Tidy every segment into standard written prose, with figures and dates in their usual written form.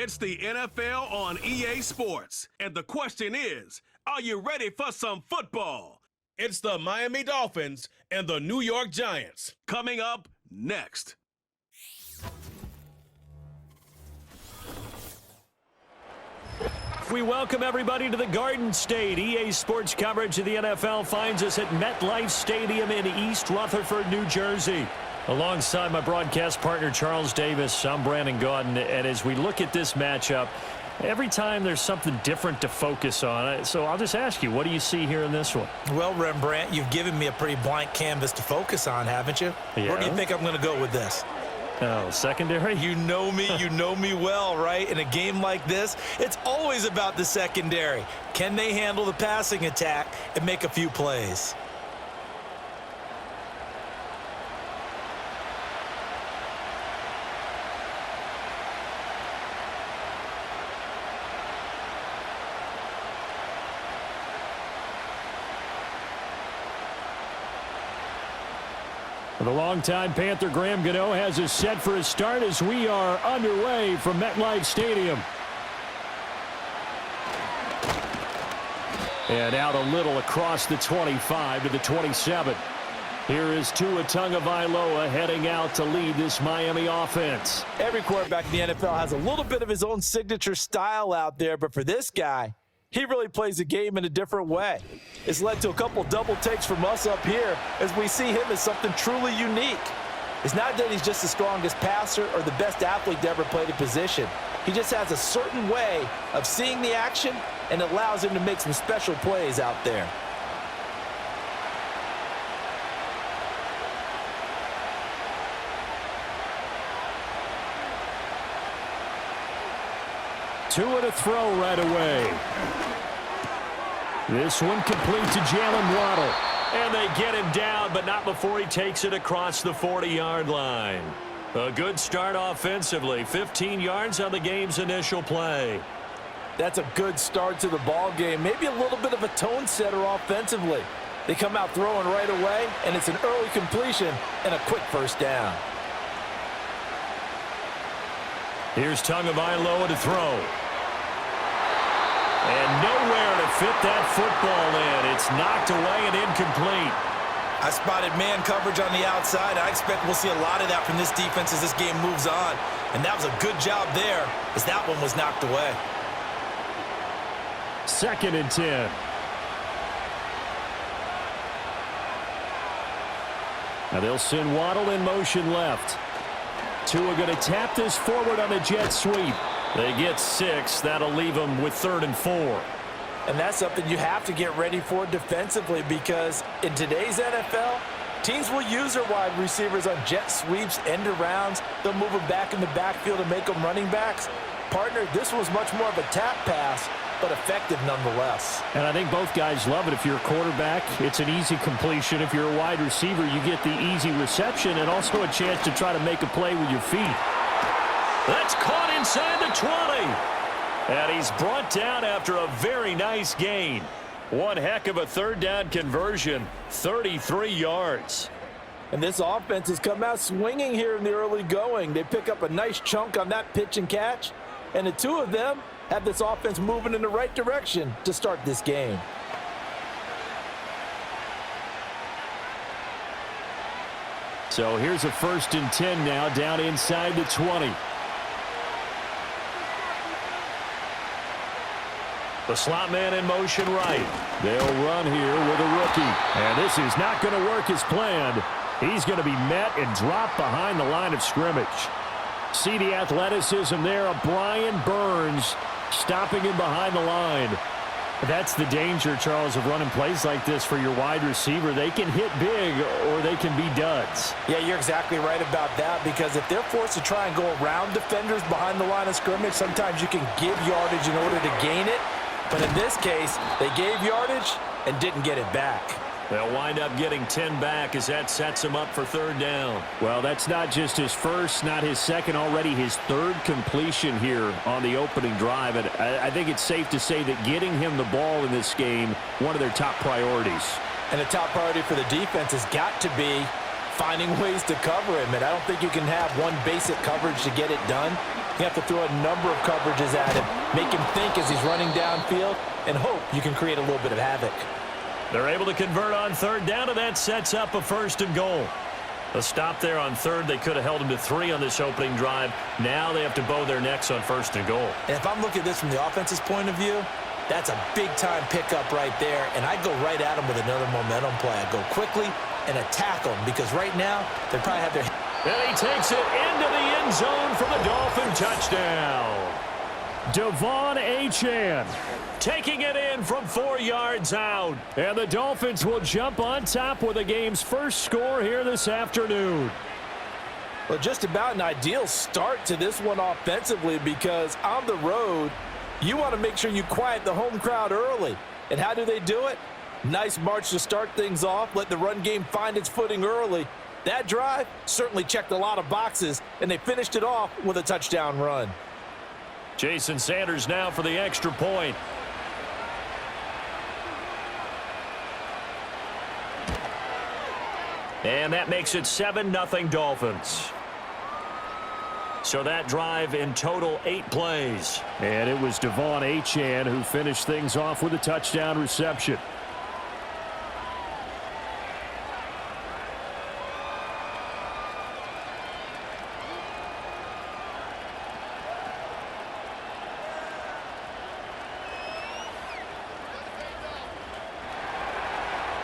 It's the NFL on EA Sports. And the question is, are you ready for some football? It's the Miami Dolphins and the New York Giants. Coming up next. We welcome everybody to the Garden State. EA Sports coverage of the NFL finds us at MetLife Stadium in East Rutherford, New Jersey. Alongside my broadcast partner, Charles Davis, I'm Brandon Gaudin. And as we look at this matchup, every time there's something different to focus on. So I'll just ask you, what do you see here in this one? Well, Rembrandt, you've given me a pretty blank canvas to focus on, haven't you? Yeah. Where do you think I'm going to go with this? Oh, secondary? You know me well, right? In a game like this, it's always about the secondary. Can they handle the passing attack and make a few plays? The longtime Panther Graham Gano has us set for a start as we are underway from MetLife Stadium. And out a little across the 25 to the 27. Here is Tua Tagovailoa heading out to lead this Miami offense. Every quarterback in the NFL has a little bit of his own signature style out there, but for this guy, he really plays the game in a different way. It's led to a couple double takes from us up here as we see him as something truly unique. It's not that he's just the strongest passer or the best athlete to ever play the position. He just has a certain way of seeing the action, and it allows him to make some special plays out there. Tua to throw right away. This one complete to Jalen Waddle. And they get him down, but not before he takes it across the 40-yard line. A good start offensively. 15 yards on the game's initial play. That's a good start to the ball game. Maybe a little bit of a tone setter offensively. They come out throwing right away, and it's an early completion and a quick first down. Here's Tagovailoa to throw. And nowhere to fit that football in. It's knocked away and incomplete. I spotted man coverage on the outside. I expect we'll see a lot of that from this defense as this game moves on. And that was a good job there as that one was knocked away. 2nd and 10. Now they'll send Waddle in motion left. Tua going to tap this forward on a jet sweep. They get 6. That'll leave them with 3rd and 4. And that's something you have to get ready for defensively, because in today's NFL, teams will use their wide receivers on jet sweeps, end arounds. They'll move them back in the backfield and make them running backs. Partner, this was much more of a tap pass, but effective nonetheless. And I think both guys love it. If you're a quarterback, it's an easy completion. If you're a wide receiver, you get the easy reception and also a chance to try to make a play with your feet. That's caught inside the 20. And he's brought down after a very nice gain. One heck of a 3rd down conversion, 33 yards. And this offense has come out swinging here in the early going. They pick up a nice chunk on that pitch and catch. And the two of them have this offense moving in the right direction to start this game. So here's a 1st and 10 now, down inside the 20. The slot man in motion right. They'll run here with a rookie. And this is not going to work as planned. He's going to be met and dropped behind the line of scrimmage. See the athleticism there of Brian Burns stopping him behind the line. That's the danger, Charles, of running plays like this for your wide receiver. They can hit big or they can be duds. Yeah, you're exactly right about that, because if they're forced to try and go around defenders behind the line of scrimmage, sometimes you can give yardage in order to gain it. But in this case, they gave yardage and didn't get it back. They'll wind up getting 10 back as that sets him up for 3rd down. Well, that's not just his first, not his second, already his 3rd completion here on the opening drive. And I think it's safe to say that getting him the ball in this game, one of their top priorities. And the top priority for the defense has got to be finding ways to cover him. And I don't think you can have one basic coverage to get it done. You have to throw a number of coverages at him, make him think as he's running downfield, and hope you can create a little bit of havoc. They're able to convert on third down, and that sets up a 1st and goal. A stop there on third. They could have held him to 3 on this opening drive. Now they have to bow their necks on 1st and goal. And if I'm looking at this from the offense's point of view, that's a big-time pickup right there, and I go right at him with another momentum play. I go quickly and attack them because right now they probably have their... And he takes it into the end zone for the Dolphin touchdown. Devon Achane taking it in from 4 yards out. And the Dolphins will jump on top with the game's first score here this afternoon. Well, just about an ideal start to this one offensively because on the road, you want to make sure you quiet the home crowd early. And how do they do it? Nice march to start things off. Let the run game find its footing early. That drive certainly checked a lot of boxes, and they finished it off with a touchdown run. Jason Sanders now for the extra point. And that makes it 7-0 Dolphins. So that drive in total 8 plays. And it was Devon Achane who finished things off with a touchdown reception.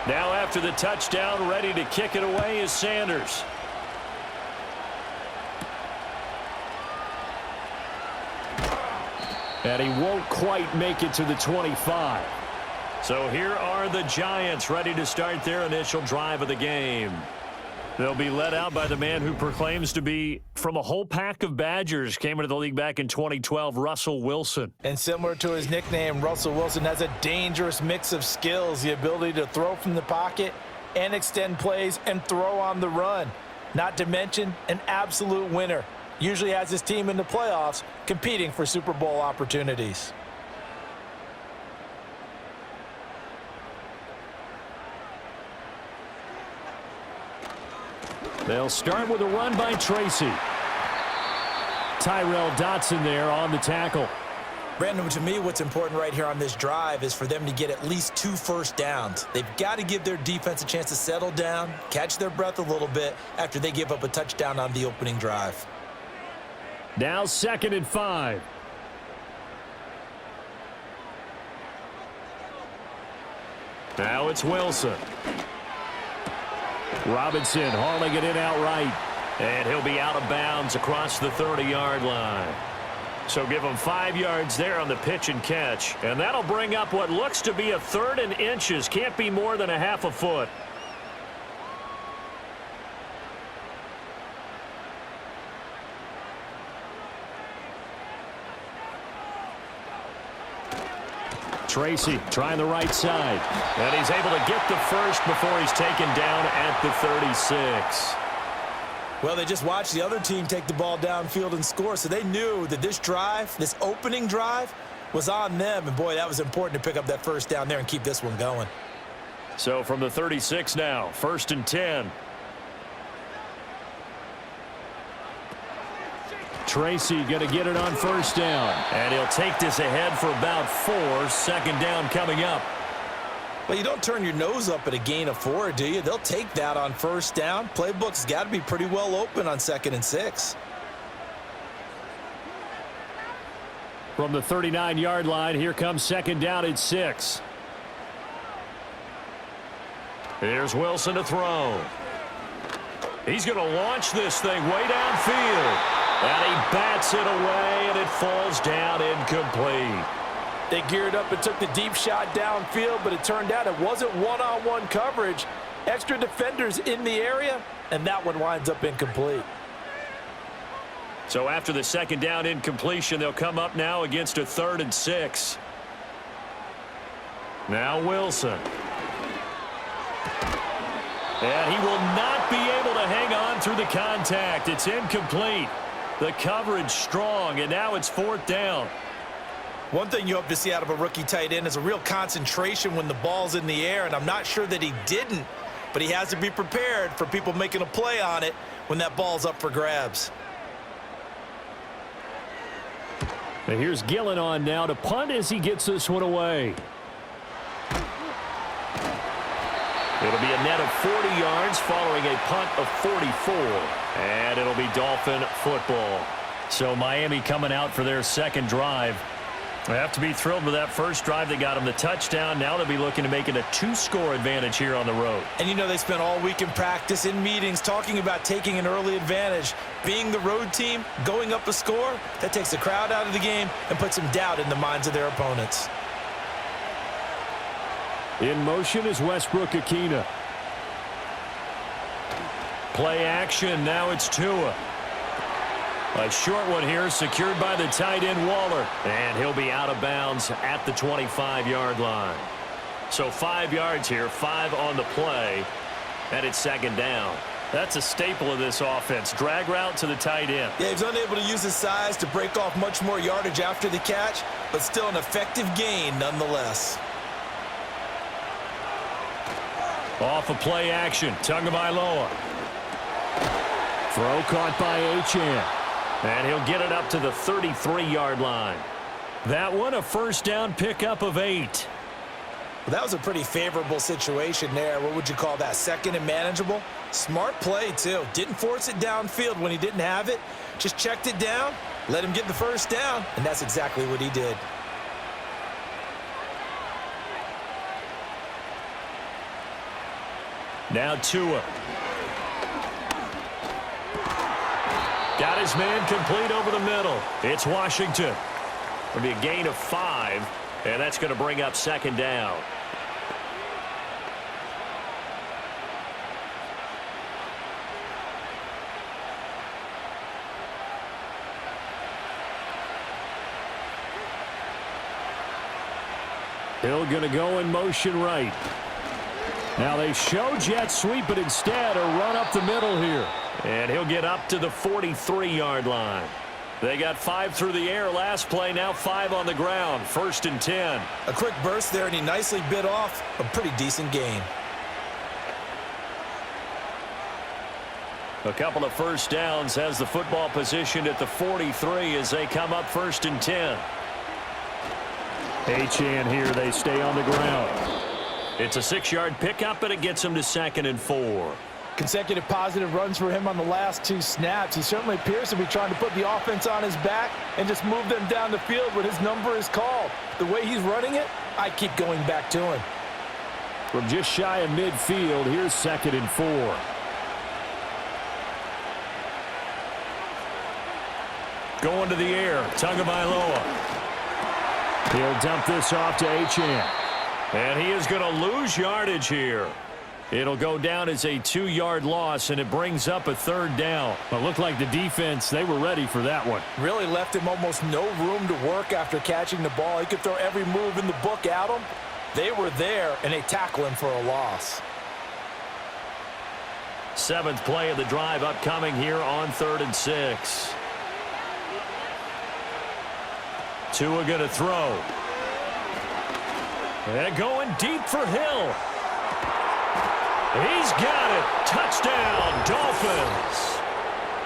Now after the touchdown, ready to kick it away is Sanders. And he won't quite make it to the 25. So here are the Giants ready to start their initial drive of the game. They'll be led out by the man who proclaims to be from a whole pack of Badgers. Came into the league back in 2012, Russell Wilson. And similar to his nickname, Russell Wilson has a dangerous mix of skills, the ability to throw from the pocket and extend plays and throw on the run. Not to mention an absolute winner. Usually has his team in the playoffs competing for Super Bowl opportunities. They'll start with a run by Tracy. Tyrell Dotson there on the tackle. Brandon, to me, what's important right here on this drive is for them to get at least 2 first downs. They've got to give their defense a chance to settle down, catch their breath a little bit after they give up a touchdown on the opening drive. Now 2nd and 5. Now it's Wilson. Robinson hauling it in outright. And he'll be out of bounds across the 30-yard line. So give him 5 yards there on the pitch and catch. And that'll bring up what looks to be a 3rd and inches. Can't be more than a half a foot. Tracy trying the right side. And he's able to get the first before he's taken down at the 36. Well, they just watched the other team take the ball downfield and score, so they knew that this drive, this opening drive, was on them. And, boy, that was important to pick up that first down there and keep this one going. So from the 36 now, 1st and 10. Tracy going to get it on 1st down. And he'll take this ahead for about 4. 2nd down coming up. Well, you don't turn your nose up at a gain of 4, do you? They'll take that on 1st down. Playbook's got to be pretty well open on 2nd and 6. From the 39-yard line, here comes 2nd down at 6. Here's Wilson to throw. He's going to launch this thing way downfield. And he bats it away, and it falls down incomplete. They geared up and took the deep shot downfield, but it turned out it wasn't one-on-one coverage. Extra defenders in the area, and that one winds up incomplete. So after the 2nd down incompletion, they'll come up now against a 3rd and 6. Now Wilson. And he will not be able to hang on through the contact. It's incomplete. The coverage strong, and now it's 4th down. One thing you hope to see out of a rookie tight end is a real concentration when the ball's in the air, and I'm not sure that he didn't, but he has to be prepared for people making a play on it when that ball's up for grabs. And here's Gillen on now to punt as he gets this one away. It'll be a net of 40 yards following a punt of 44. And it'll be Dolphin football. So Miami coming out for their second drive. They have to be thrilled with that first drive. They got them the touchdown. Now they'll be looking to make it a 2-score advantage here on the road. And you know they spent all week in practice, in meetings, talking about taking an early advantage. Being the road team, going up a score, that takes the crowd out of the game and puts some doubt in the minds of their opponents. In motion is Westbrook-Akina. Play action. Now it's Tua. A short one here, secured by the tight end Waller. And he'll be out of bounds at the 25-yard line. So 5 yards here, 5 on the play. And it's second down. That's a staple of this offense. Drag route to the tight end. Yeah, he's unable to use his size to break off much more yardage after the catch, but still an effective gain nonetheless. Off of play action, Tagovailoa. Throw caught by Achane. And he'll get it up to the 33-yard line. That one a first down pickup of 8. Well, that was a pretty favorable situation there. What would you call that? Second and manageable? Smart play, too. Didn't force it downfield when he didn't have it. Just checked it down, let him get the first down, and that's exactly what he did. Now Tua. Got his man complete over the middle. It's Washington. It'll be a gain of 5, and that's going to bring up second down. Hill going to go in motion right. Now they show jet sweep, but instead a run up the middle here. And he'll get up to the 43-yard line. They got 5 through the air last play, now 5 on the ground. 1st and 10. A quick burst there, and he nicely bit off a pretty decent gain. A couple of first downs has the football positioned at the 43 as they come up 1st and 10. Achane here, they stay on the ground. It's a 6-yard pickup, and it gets them to 2nd and 4. Consecutive positive runs for him on the last 2 snaps. He certainly appears to be trying to put the offense on his back and just move them down the field when his number is called. The way he's running it, I keep going back to him. From just shy of midfield, here's 2nd and 4. Going to the air, Tagovailoa. He'll dump this off to Achane. And he is going to lose yardage here. It'll go down as a 2-yard loss, and it brings up a 3rd down. It looked like the defense, they were ready for that one. Really left him almost no room to work after catching the ball. He could throw every move in the book at him. They were there, and they tackle him for a loss. 7th play of the drive upcoming here on 3rd and 6. Tua going to throw. And going deep for Hill. He's got it. Touchdown, Dolphins.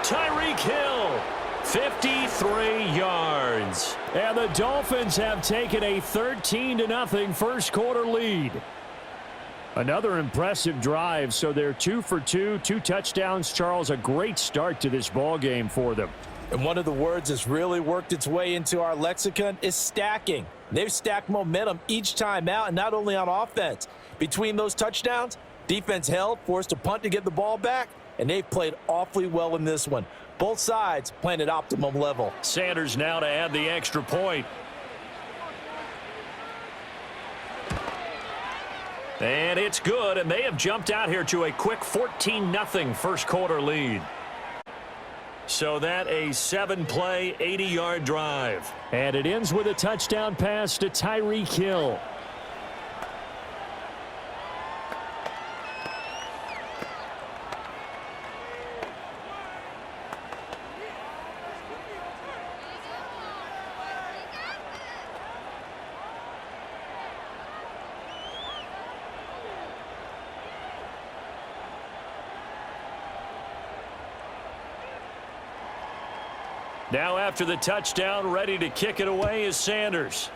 Tyreek Hill, 53 yards. And the Dolphins have taken a 13-0 first quarter lead. Another impressive drive, so they're 2 for 2, 2 touchdowns. Charles, a great start to this ball game for them. And one of the words that's really worked its way into our lexicon is stacking. They've stacked momentum each time out, and not only on offense. Between those touchdowns, defense held, forced a punt to get the ball back, and they've played awfully well in this one. Both sides playing at optimum level. Sanders now to add the extra point. And it's good, and they have jumped out here to a quick 14-0 first quarter lead. So that a 7-play, 80-yard drive. And it ends with a touchdown pass to Tyreek Hill. Now after the touchdown, ready to kick it away is Sanders.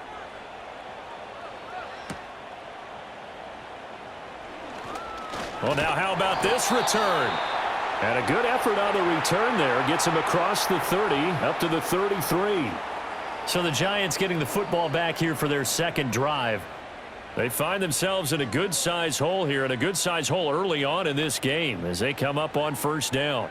Well, now how about this return? And a good effort on the return there. Gets him across the 30, up to the 33. So the Giants getting the football back here for their second drive. They find themselves in a good-sized hole here, and a good-sized hole early on in this game as they come up on first down.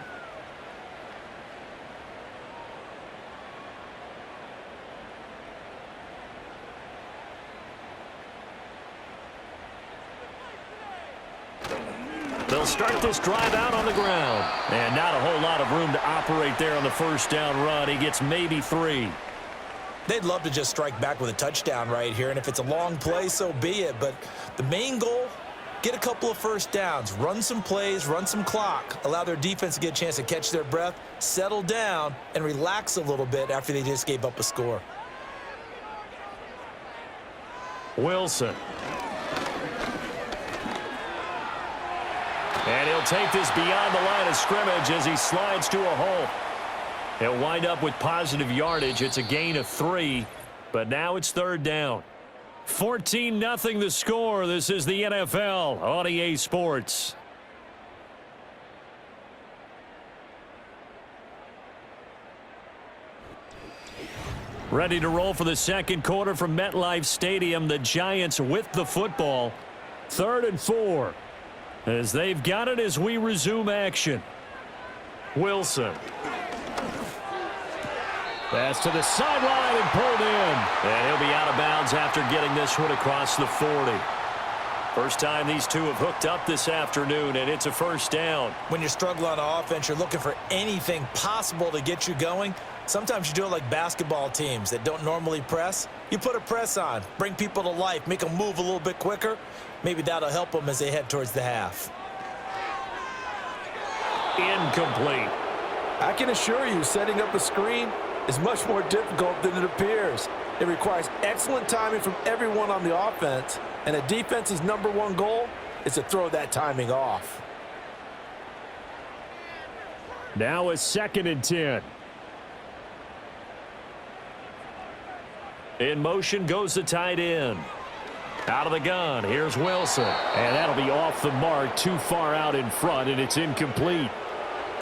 They'll start this drive out on the ground. And not a whole lot of room to operate there on the first down run. He gets maybe 3. They'd love to just strike back with a touchdown right here, and if it's a long play, so be it. But the main goal, get a couple of first downs, run some plays, run some clock, allow their defense to get a chance to catch their breath, settle down, and relax a little bit after they just gave up a score. Wilson. And he'll take this beyond the line of scrimmage as he slides to a hole. He'll wind up with positive yardage. It's a gain of 3, but now it's third down. 14-0 the score. This is the NFL on EA Sports. Ready to roll for the second quarter from MetLife Stadium. The Giants with the football. 3rd and 4. As they've got it as we resume action. Wilson. Pass to the sideline and pulled in. And he'll be out of bounds after getting this one across the 40. First time these two have hooked up this afternoon, and it's a first down. When you're struggling on offense, you're looking for anything possible to get you going. Sometimes you do it like basketball teams that don't normally press. You put a press on, bring people to life, make them move a little bit quicker. Maybe that'll help them as they head towards the half. Incomplete. I can assure you, setting up a screen is much more difficult than it appears. It requires excellent timing from everyone on the offense, and a defense's #1 goal is to throw that timing off. Now a 2nd and 10. In motion goes the tight end. Out of the gun, here's Wilson. And that'll be off the mark, too far out in front, and it's incomplete.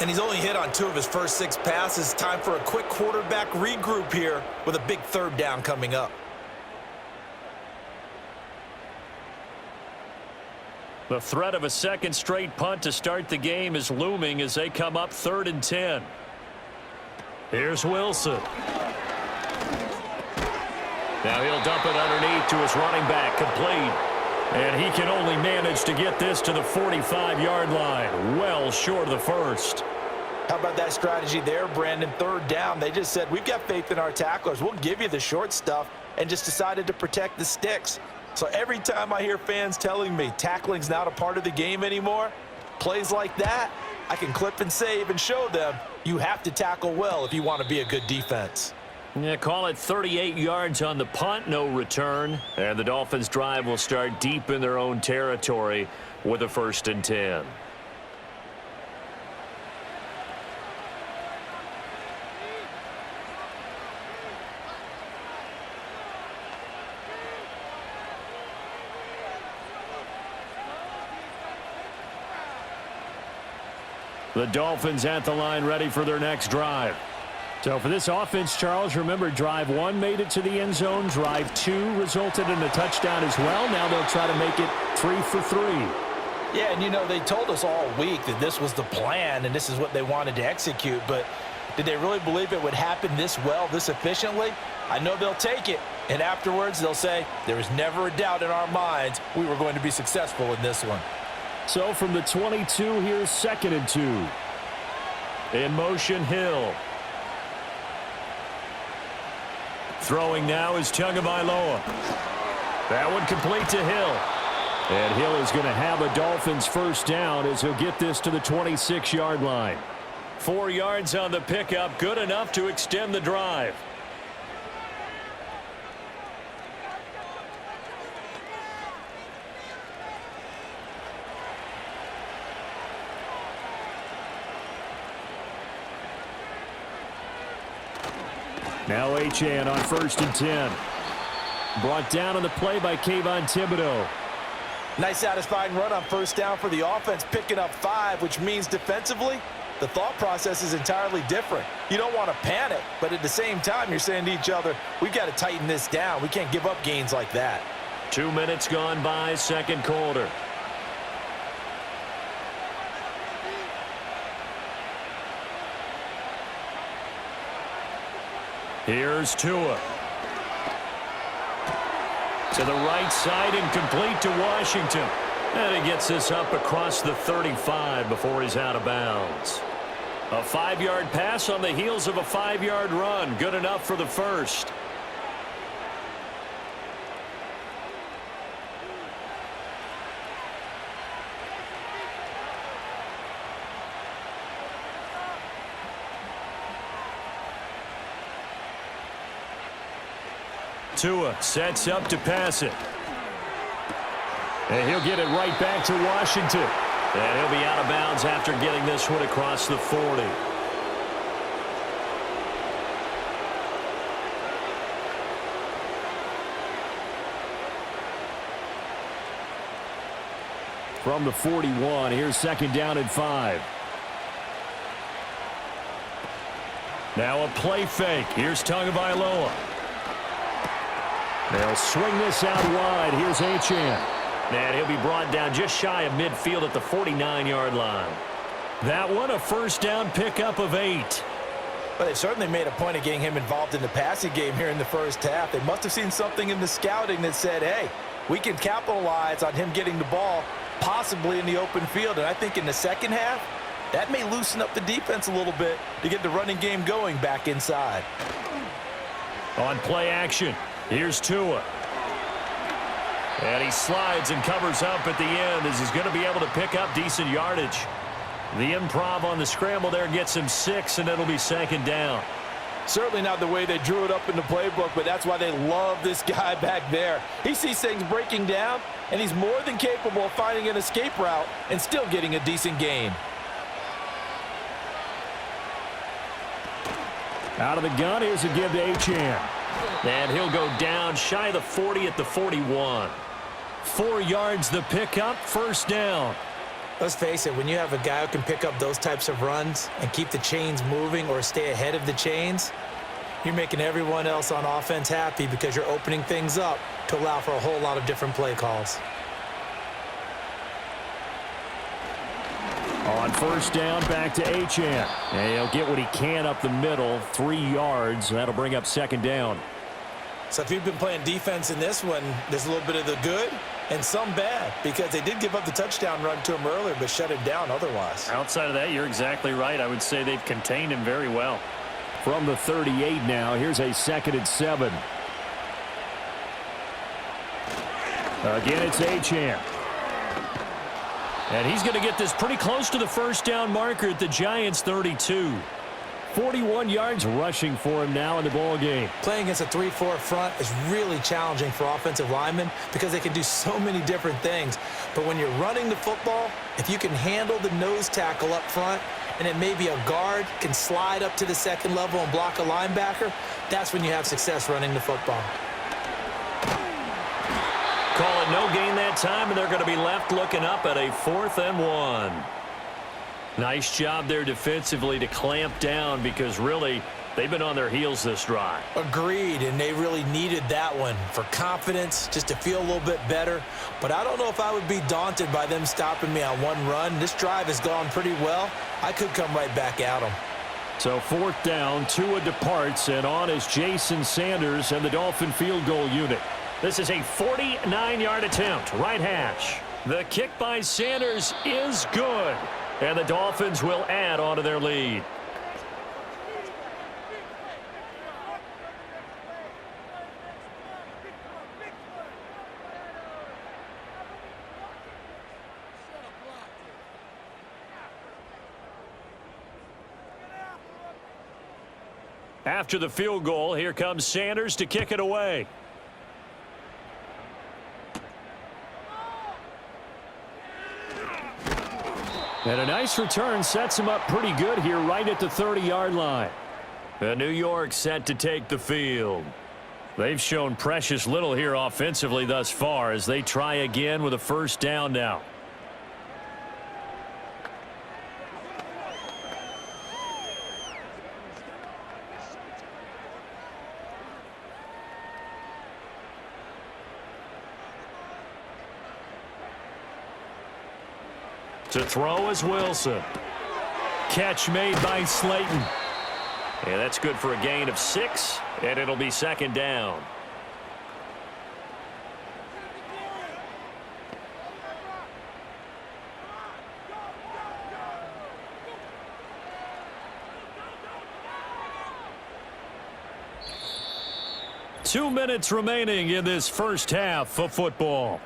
And he's only hit on 2 of his first 6 passes. Time for a quick quarterback regroup here with a big third down coming up. The threat of a second straight punt to start the game is looming as they come up 3rd and 10. Here's Wilson. Now he'll dump it underneath to his running back, complete. And he can only manage to get this to the 45-yard line, well short of the first. How about that strategy there, Brandon? 3rd down, they just said, we've got faith in our tacklers. We'll give you the short stuff, and just decided to protect the sticks. So every time I hear fans telling me tackling's not a part of the game anymore, plays like that, I can clip and save and show them you have to tackle well if you want to be a good defense. Yeah, call it 38 yards on the punt, no return. And the Dolphins drive will start deep in their own territory with a 1st and 10. The Dolphins at the line, ready for their next drive. So for this offense, Charles, remember, drive 1 made it to the end zone. Drive 2 resulted in a touchdown as well. Now they'll try to make it 3 for 3. Yeah, and you know, they told us all week that this was the plan and this is what they wanted to execute. But did they really believe it would happen this well, this efficiently? I know they'll take it. And afterwards, they'll say, there was never a doubt in our minds we were going to be successful in this one. So from the 22, here's 2nd and 2. In motion, Hill. Throwing now is Tagovailoa. That one complete to Hill. And Hill is going to have a Dolphins first down as he'll get this to the 26-yard line. 4 yards on the pickup, good enough to extend the drive. Now Achane on 1st and 10. Brought down on the play by Kayvon Thibodeau. Nice satisfying run on 1st down for the offense, picking up 5, which means defensively, the thought process is entirely different. You don't want to panic, but at the same time, you're saying to each other, we've got to tighten this down. We can't give up gains like that. 2 minutes gone by, second quarter. Here's Tua. To the right side, incomplete to Washington. And he gets this up across the 35 before he's out of bounds. A 5-yard pass on the heels of a 5-yard run. Good enough for the first. Tua sets up to pass it. And he'll get it right back to Washington. And he'll be out of bounds after getting this one across the 40. From the 41, here's 2nd down and 5. Now a play fake. Here's Tagovailoa. They'll swing this out wide. Here's Achane. And he'll be brought down just shy of midfield at the 49-yard line. That one, a 1st down pickup of 8. But they certainly made a point of getting him involved in the passing game here in the first half. They must have seen something in the scouting that said, hey, we can capitalize on him getting the ball possibly in the open field. And I think in the second half, that may loosen up the defense a little bit to get the running game going back inside. On play action, here's Tua. And he slides and covers up at the end as he's going to be able to pick up decent yardage. The improv on the scramble there gets him 6, and it'll be 2nd down. Certainly not the way they drew it up in the playbook, but that's why they love this guy back there. He sees things breaking down, and he's more than capable of finding an escape route and still getting a decent gain. Out of the gun, here's a give to Achane. And he'll go down shy of the 40 at the 41. 4 yards the pickup, 1st down. Let's face it, when you have a guy who can pick up those types of runs and keep the chains moving or stay ahead of the chains, you're making everyone else on offense happy because you're opening things up to allow for a whole lot of different play calls. On 1st down, back to Achane. And he'll get what he can up the middle, 3 yards. That'll bring up 2nd down. So if you've been playing defense in this one, there's a little bit of the good and some bad because they did give up the touchdown run to him earlier but shut it down otherwise. Outside of that, you're exactly right. I would say they've contained him very well. From the 38 now, here's a 2nd and 7. Again, it's Achane. And he's going to get this pretty close to the 1st down marker at the Giants' 32. 41 yards rushing for him now in the ball game. Playing against a 3-4 front is really challenging for offensive linemen because they can do so many different things. But when you're running the football, if you can handle the nose tackle up front and then maybe a guard can slide up to the 2nd level and block a linebacker, that's when you have success running the football. Call it no gain that time, and they're going to be left looking up at a 4th and 1. Nice job there defensively to clamp down because really they've been on their heels this drive. Agreed, and they really needed that one for confidence, just to feel a little bit better. But I don't know if I would be daunted by them stopping me on one run. This drive has gone pretty well. I could come right back at them. So 4th down, Tua departs, and on is Jason Sanders and the Dolphin field goal unit. This is a 49-yard attempt, right hash. The kick by Sanders is good, and the Dolphins will add on to their lead. After the field goal, here comes Sanders to kick it away. And a nice return sets him up pretty good here right at the 30-yard line. New York set to take the field. They've shown precious little here offensively thus far as they try again with a first down now. To throw is Wilson. Catch made by Slayton. And that's good for a gain of 6, and it'll be second down. Two minutes remaining in this first half of football.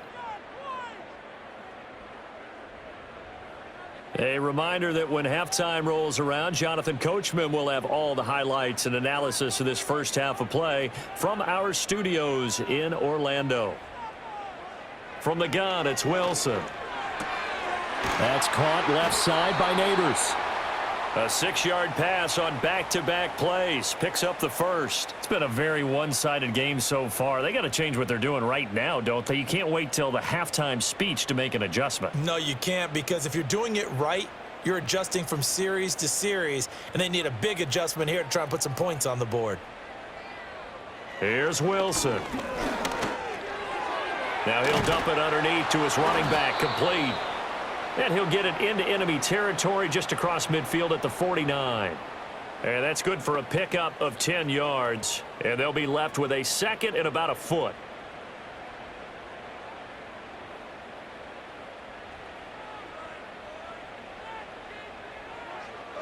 A reminder that when halftime rolls around, Jonathan Coachman will have all the highlights and analysis of this first half of play from our studios in Orlando. From the gun, it's Wilson. That's caught left side by Neighbors. A 6-yard pass on back-to-back plays. Picks up the first. It's been a very one-sided game so far. They got to change what they're doing right now, don't they? You can't wait till the halftime speech to make an adjustment. No, you can't, because if you're doing it right, you're adjusting from series to series, and they need a big adjustment here to try and put some points on the board. Here's Wilson. Now he'll dump it underneath to his running back, complete. And he'll get it into enemy territory just across midfield at the 49. And that's good for a pickup of 10 yards. And they'll be left with a second and about a foot.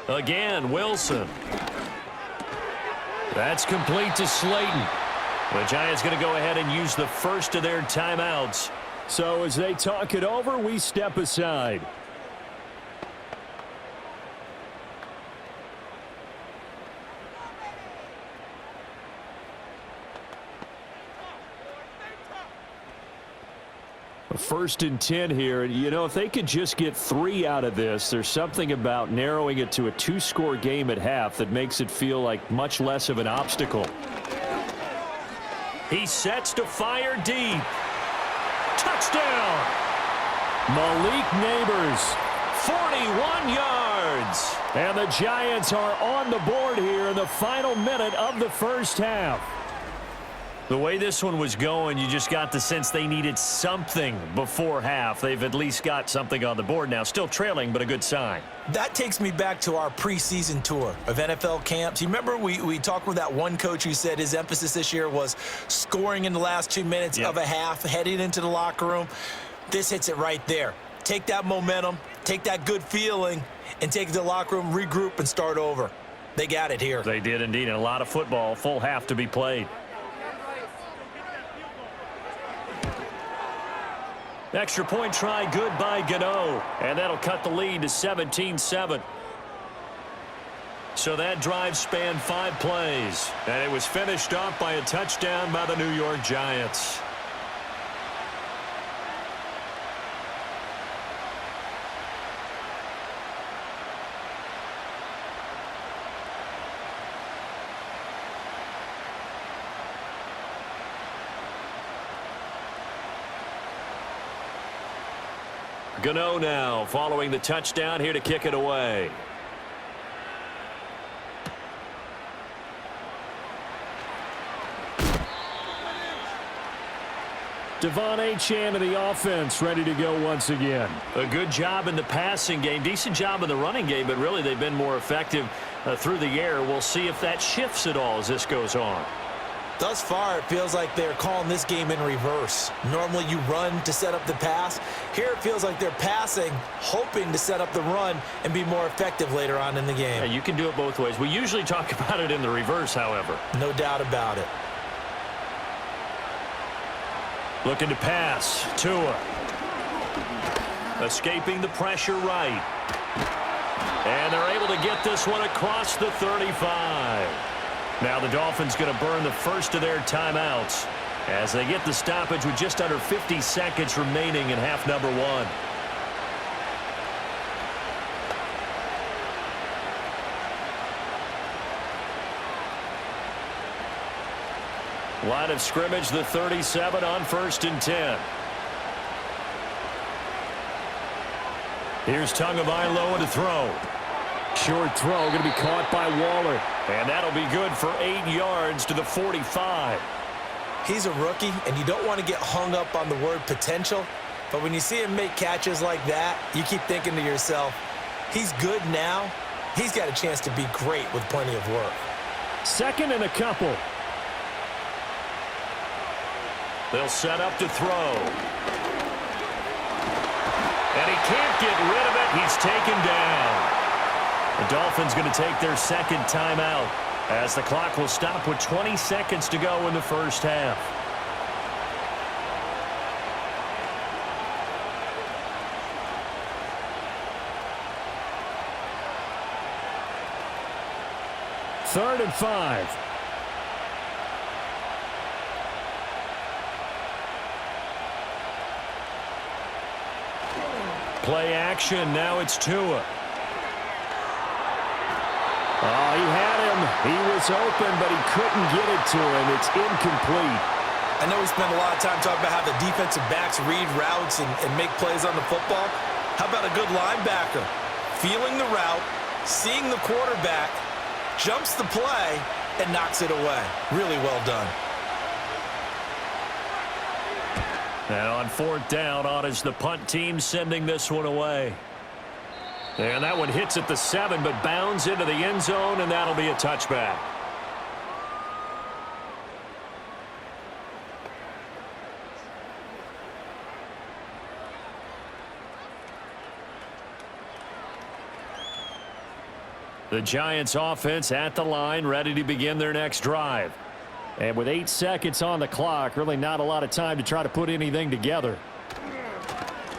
Again, Wilson. That's complete to Slayton. The Giants going to go ahead and use the first of their timeouts. So as they talk it over, we step aside. First and 10 here. You know, if they could just get 3 out of this, there's something about narrowing it to a 2-score game at half that makes it feel like much less of an obstacle. He sets to fire deep. Touchdown! Malik Neighbors, 41 yards. And the Giants are on the board here in the final minute of the first half. The way this one was going, you just got the sense they needed something before half. They've at least got something on the board now. Still trailing, but a good sign. That takes me back to our preseason tour of NFL camps. You remember we talked with that one coach who said his emphasis this year was scoring in the last 2 minutes of a half, heading into the locker room. This hits it right there. Take that momentum, take that good feeling, and take it to the locker room, regroup, and start over. They got it here. They did indeed, and a lot of football, full half to be played. Extra point try good by Gano, and that'll cut the lead to 17-7. So that drive spanned 5 plays, and it was finished off by a touchdown by the New York Giants. Gano now following the touchdown here to kick it away. Devon Achane of the offense ready to go once again. A good job in the passing game, decent job in the running game, but really they've been more effective through the air. We'll see if that shifts at all as this goes on. Thus far, it feels like they're calling this game in reverse. Normally you run to set up the pass. Here it feels like they're passing, hoping to set up the run and be more effective later on in the game. Yeah, you can do it both ways. We usually talk about it in the reverse, however. No doubt about it. Looking to pass. Tua. Escaping the pressure right. And they're able to get this one across the 35. Now the Dolphins going to burn the first of their timeouts as they get the stoppage with just under 50 seconds remaining in half number 1. Line of scrimmage, the 37 on 1st and 10. Here's Tagovailoa to throw. Short throw going to be caught by Waller. And that'll be good for 8 yards to the 45. He's a rookie, and you don't want to get hung up on the word potential. But when you see him make catches like that, you keep thinking to yourself, he's good now. He's got a chance to be great with plenty of work. 2nd and a couple. They'll set up to throw. And he can't get rid of it. He's taken down. The Dolphins going to take their 2nd timeout as the clock will stop with 20 seconds to go in the first half. Third and 5. Play action. Now it's Tua. Oh, he had him. He was open, but he couldn't get it to him. It's incomplete. I know we spend a lot of time talking about how the defensive backs read routes and make plays on the football. How about a good linebacker? Feeling the route, seeing the quarterback, jumps the play, and knocks it away. Really well done. And on 4th down, on is the punt team sending this one away. And that one hits at the 7, but bounds into the end zone, and that'll be a touchback. The Giants offense at the line, ready to begin their next drive. And with 8 seconds on the clock, really not a lot of time to try to put anything together.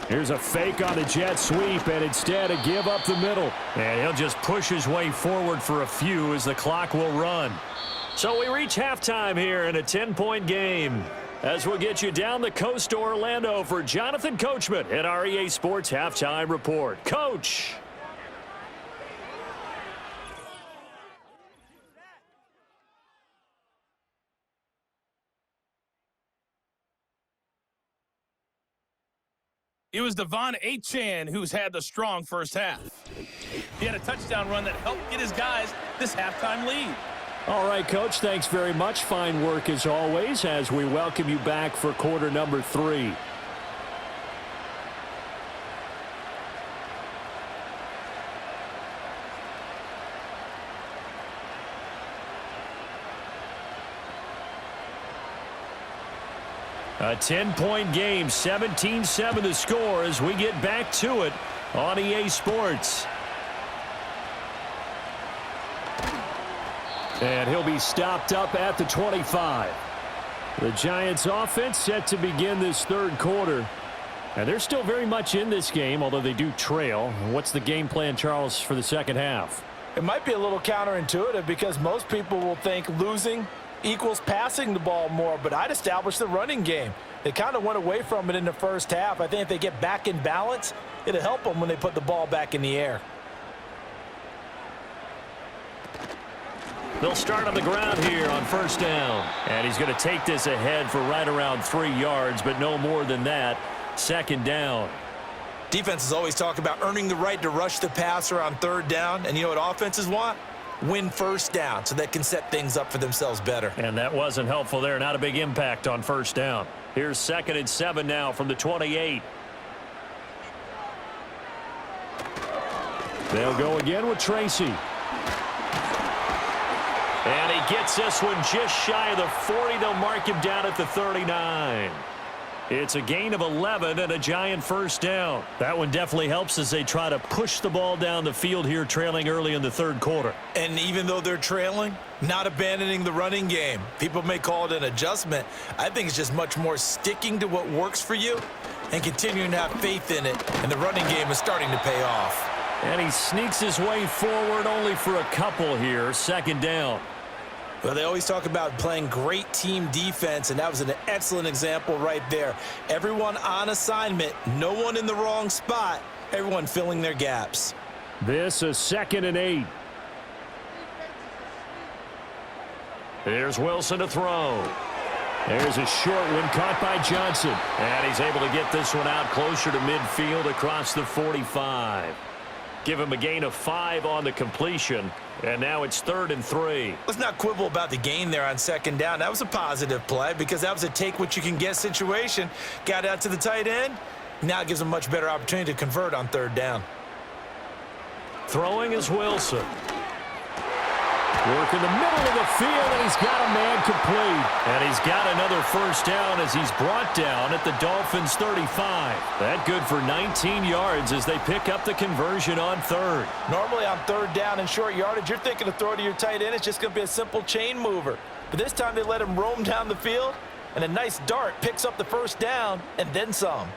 Here's a fake on the jet sweep, and instead a give up the middle. And he'll just push his way forward for a few as the clock will run. So we reach halftime here in a 10-point game. As we'll get you down the coast to Orlando for Jonathan Coachman at our EA Sports Halftime Report. Coach. It was Devon Achane who's had the strong first half. He had a touchdown run that helped get his guys this halftime lead. All right, Coach, thanks very much. Fine work as always as we welcome you back for quarter number 3. A 10-point game, 17-7 the score as we get back to it on EA Sports. And he'll be stopped up at the 25. The Giants offense set to begin this 3rd quarter. And they're still very much in this game, although they do trail. What's the game plan, Charles, for the 2nd half? It might be a little counterintuitive because most people will think losing equals passing the ball more, but I'd establish the running game. They kind of went away from it in the first half. I think if they get back in balance, it'll help them when they put the ball back in the air. They'll start on the ground here on 1st down. And he's going to take this ahead for right around 3 yards, but no more than that. 2nd down. Defenses always talk about earning the right to rush the passer on 3rd down, and you know what offenses want? Win 1st down so they can set things up for themselves better. And that wasn't helpful there. Not a big impact on 1st down. Here's 2nd and 7 now from the 28. They'll go again with Tracy. And he gets this one just shy of the 40. They'll mark him down at the 39. It's a gain of 11 and a Giant 1st down. That one definitely helps as they try to push the ball down the field here, trailing early in the 3rd quarter. And even though they're trailing, not abandoning the running game. People may call it an adjustment. I think it's just much more sticking to what works for you and continuing to have faith in it. And the running game is starting to pay off. And he sneaks his way forward only for a couple here. 2nd down. Well, they always talk about playing great team defense, and that was an excellent example right there. Everyone on assignment, no one in the wrong spot, everyone filling their gaps. This is 2nd and 8. Here's Wilson to throw. There's a short one caught by Johnson. And he's able to get this one out closer to midfield across the 45. Give him a gain of 5 on the completion. And now it's 3rd and 3. Let's not quibble about the gain there on 2nd down. That was a positive play because that was a take-what-you-can-get situation. Got out to the tight end. Now it gives him a much better opportunity to convert on 3rd down. Throwing is Wilson. Work in the middle of the field, and he's got a man complete. And he's got another 1st down as he's brought down at the Dolphins' 35. That good for 19 yards as they pick up the conversion on 3rd. Normally on 3rd down and short yardage, you're thinking of throw to your tight end. It's just going to be a simple chain mover. But this time they let him roam down the field, and a nice dart picks up the 1st down and then some.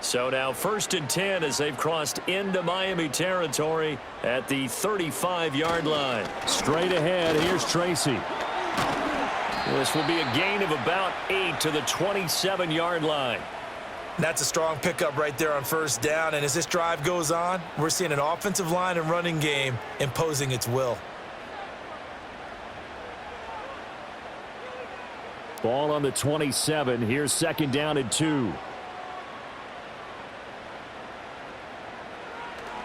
So now 1st and 10 as they've crossed into Miami territory at the 35-yard line. Straight ahead, here's Tracy. This will be a gain of about 8 to the 27-yard line. That's a strong pickup right there on 1st down. And as this drive goes on, we're seeing an offensive line and running game imposing its will. Ball on the 27. Here's 2nd down and 2.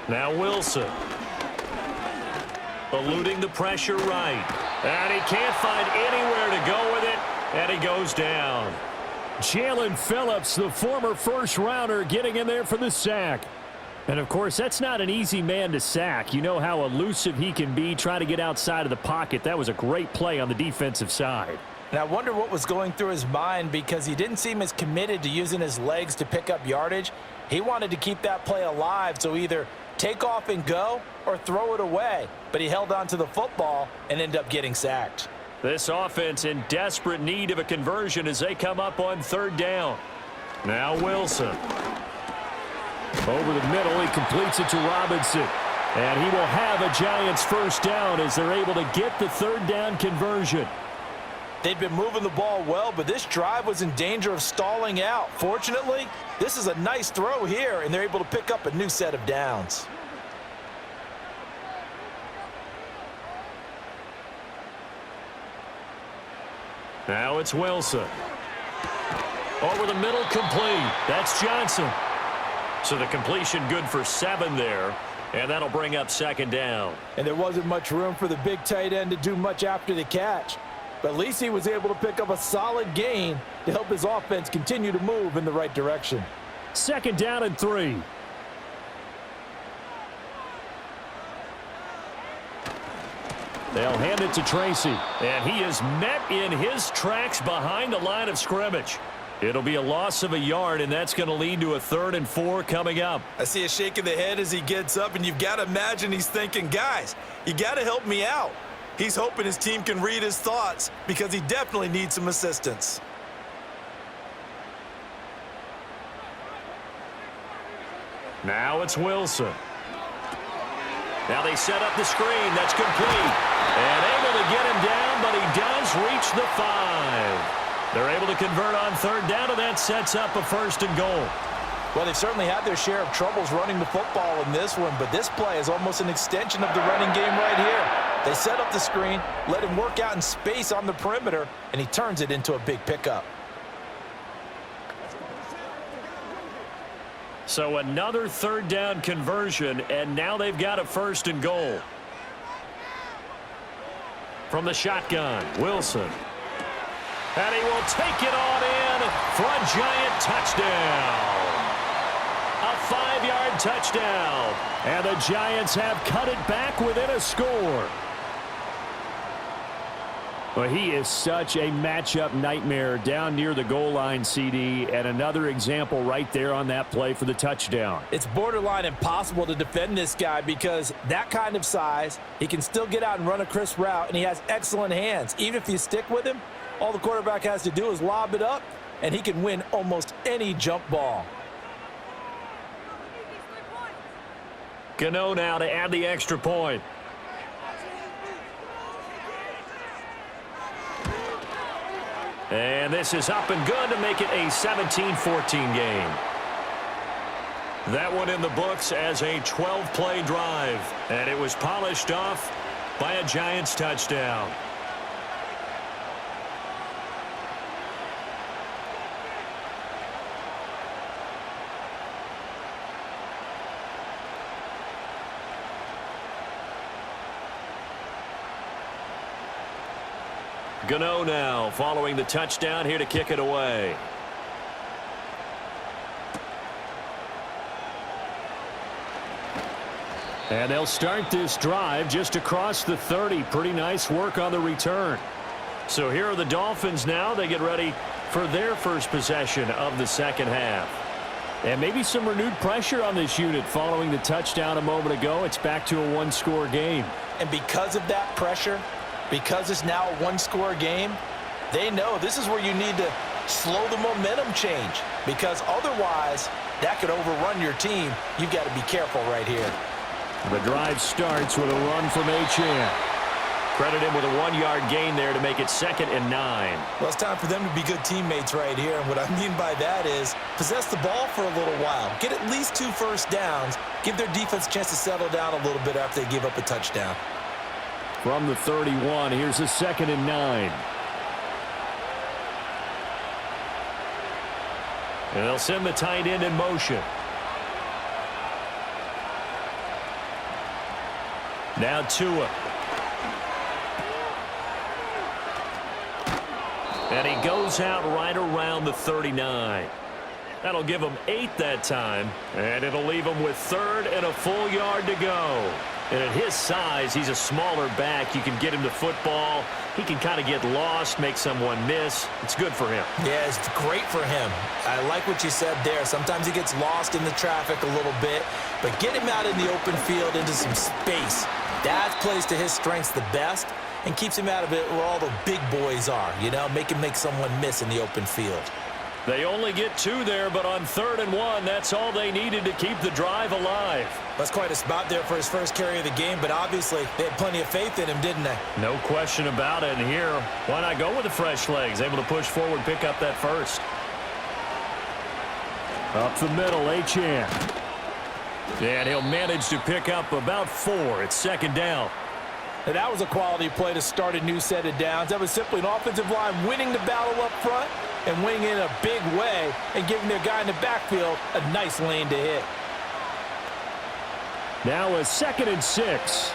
Now Wilson. Eluding the pressure right. And he can't find anywhere to go with it. And he goes down. Jalen Phillips, the former 1st rounder, getting in there for the sack. And, of course, that's not an easy man to sack. You know how elusive he can be, trying to get outside of the pocket. That was a great play on the defensive side. And I wonder what was going through his mind because he didn't seem as committed to using his legs to pick up yardage. He wanted to keep that play alive, so either take off and go or throw it away. But he held on to the football and ended up getting sacked. This offense in desperate need of a conversion as they come up on 3rd down. Now Wilson. Over the middle, he completes it to Robinson. And he will have a Giants 1st down as they're able to get the 3rd down conversion. They'd been moving the ball well, but this drive was in danger of stalling out. Fortunately, this is a nice throw here, and they're able to pick up a new set of downs. Now it's Wilson. Over the middle, complete. That's Johnson. So the completion good for 7 there, and that'll bring up 2nd down. And there wasn't much room for the big tight end to do much after the catch. But at least he was able to pick up a solid gain to help his offense continue to move in the right direction. 2nd down and 3. They'll hand it to Tracy. And he is met in his tracks behind the line of scrimmage. It'll be a loss of a yard, and that's going to lead to a 3rd and 4 coming up. I see a shake of the head as he gets up, and you've got to imagine he's thinking, guys, you got to help me out. He's hoping his team can read his thoughts because he definitely needs some assistance. Now it's Wilson. Now they set up the screen. That's complete. And able to get him down, but he does reach the 5. They're able to convert on 3rd down, and that sets up a 1st and goal. Well, they've certainly had their share of troubles running the football in this one, but this play is almost an extension of the running game right here. They set up the screen, let him work out in space on the perimeter, and he turns it into a big pickup. So another 3rd down conversion, and now they've got a 1st and goal. From the shotgun, Wilson. And he will take it on in for a Giant touchdown. A 5-yard touchdown. And the Giants have cut it back within a score. Well, he is such a matchup nightmare down near the goal line, CD, and another example right there on that play for the touchdown. It's borderline impossible to defend this guy because that kind of size, he can still get out and run a crisp route, and he has excellent hands. Even if you stick with him, all the quarterback has to do is lob it up, and he can win almost any jump ball. Gano now to add the extra point. And this is up and good to make it a 17-14 game. That one in the books as a 12-play drive. And it was polished off by a Giants touchdown. Gano now following the touchdown here to kick it away. And they'll start this drive just across the 30. Pretty nice work on the return. So here are the Dolphins now. They get ready for their first possession of the second half. And maybe some renewed pressure on this unit following the touchdown a moment ago. It's back to a one-score game. And because of that pressure, because it's now a one-score game, they know this is where you need to slow the momentum change, because otherwise that could overrun your team. You've got to be careful right here. The drive starts with a run from Achane. Credit him with a 1-yard gain there to make it 2nd and 9. Well, it's time for them to be good teammates right here. And what I mean by that is possess the ball for a little while. Get at least 2 first downs. Give their defense a chance to settle down a little bit after they give up a touchdown. From the 31, here's a 2nd and 9. And they'll send the tight end in motion. Now Tua. And he goes out right around the 39. That'll give him 8 that time, and it'll leave him with 3rd and a full yard to go. And at his size, he's a smaller back. You can get him to football. He can kind of get lost, make someone miss. It's good for him. Yeah, it's great for him. I like what you said there. Sometimes he gets lost in the traffic a little bit, but get him out in the open field into some space. That plays to his strengths the best and keeps him out of it where all the big boys are, you know, make him make someone miss in the open field. They only get 2 there, but on 3rd and 1, that's all they needed to keep the drive alive. That's quite a spot there for his first carry of the game, but obviously they had plenty of faith in him, didn't they? No question about it. And here, why not go with the fresh legs? Able to push forward, pick up that first. Up the middle, Achane. And he'll manage to pick up about 4. It's 2nd down. And that was a quality play to start a new set of downs. That was simply an offensive line winning the battle up front and winning in a big way and giving their guy in the backfield a nice lane to hit. Now a 2nd and 6.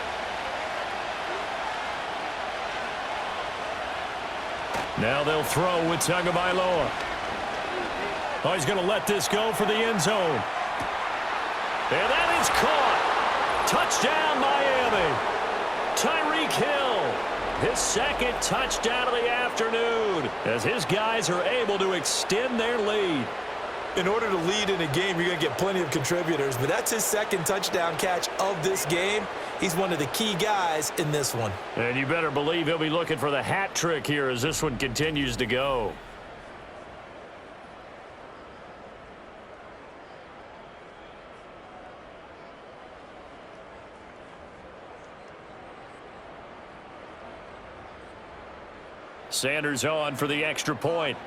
Now they'll throw with Tagovailoa. Oh, he's going to let this go for the end zone. And that is caught. Touchdown, Miami. Tyreek Hill, his 2nd touchdown of the afternoon, as his guys are able to extend their lead. In order to lead in a game, you're going to get plenty of contributors, but that's his 2nd touchdown catch of this game. He's one of the key guys in this one. And you better believe he'll be looking for the hat trick here as this one continues to go. Sanders on for the extra point.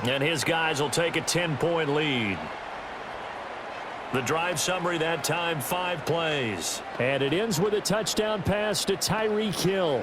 And his guys will take a 10-point lead. The drive summary that time, 5 plays. And it ends with a touchdown pass to Tyreek Hill.